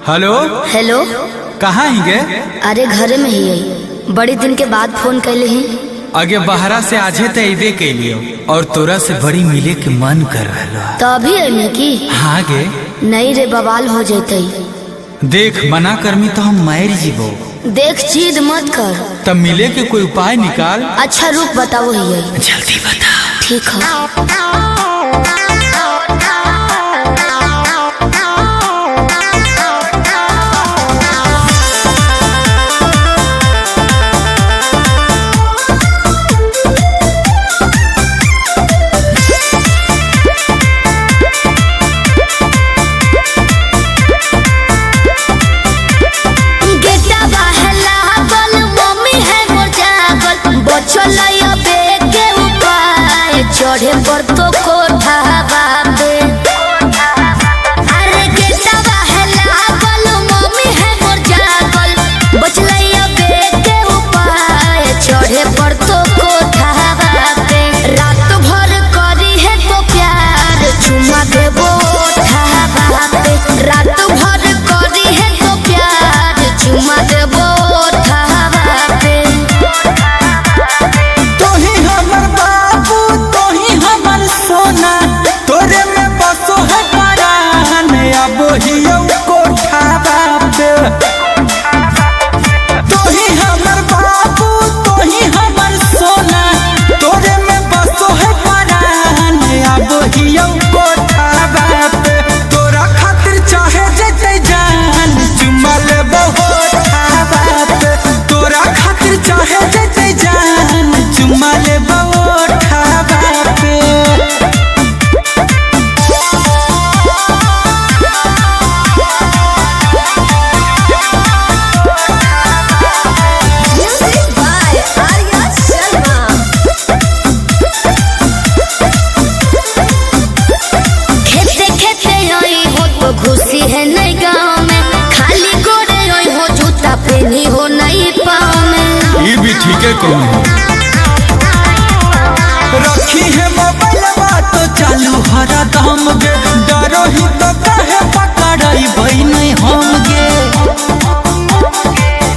Hello hello. कहाँ ही गे? अरे घरे में ही है, बड़ी दिन के बाद फोन कैले ही। आगे बहरा से आजे तो अबे कैलियो और तोरा से बड़ी मिले के मन कर रहा। तो अभी है की? हाँ गे। नहीं रे, बवाल हो जैते। देख मना करमी तो हम मार जीवो। देख जिद मत कर। तब मिले के कोई उपाय निकाल। अच्छा रुक बताओ ही है। जल्दी बता। ठीक है। चढ़े पर तो कोठावा पे, अरे गेटवा है लागल, मम्मी है मोर जागल, बचलैया बेटे उपाय चढ़े पर तो कोठावा पे। रात भर करी है तो प्यार चुमा देबो ओठावा पे, रात भर करी है तो प्यार चुमा देबो ओठावा पे। तोरे में बसो है परान अब हियो कोठावा पे। तोही हमर बाबू तोही हमर सोना, तोरे में बसो है परान अब हियो कोठावा पे। तोरा खातिर चाहे जते जान चुमा लेबो ओठावा पे। तोरा खातिर चाहे जते जान चुमा लेबो ओठावा पे। खुशी है नहीं गाँव में, खाली गोरे रोई हो जूता पहनी हो नहीं पाँव में। ये भी ठीक है कौन है? रखी है मोबाइल बात तो चालू हरा दम गे, डरो ही तो कहे पकड़ाई भाई नहीं हम गे।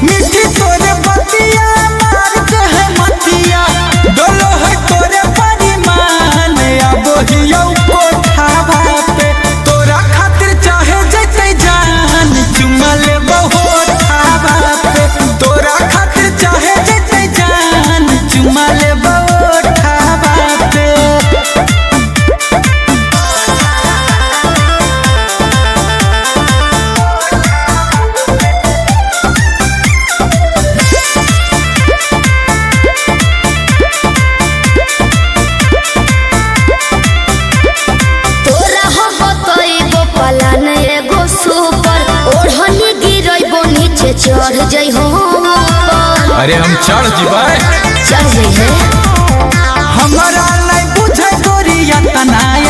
मिट्टी तोरे बतिया मार दे है मतिया, डोलो है तोरे परिमान अब हियो कोठावा पे। तोरा खातिर चाहे जते जान चुमा लेबो ओठावा पे। तोरा खातिर चाहे जते जान चुमा लेबो ओठावा पे। तोरा हो बतइबो पलान एगो सुपर, ओढ़नी गिरइबो नीचे चढ़ जइ हो ऊपर। अरे हम चढ़ जीवाए, चढ़ जइ है। हमारा नहीं बुझे गोरिया तनाए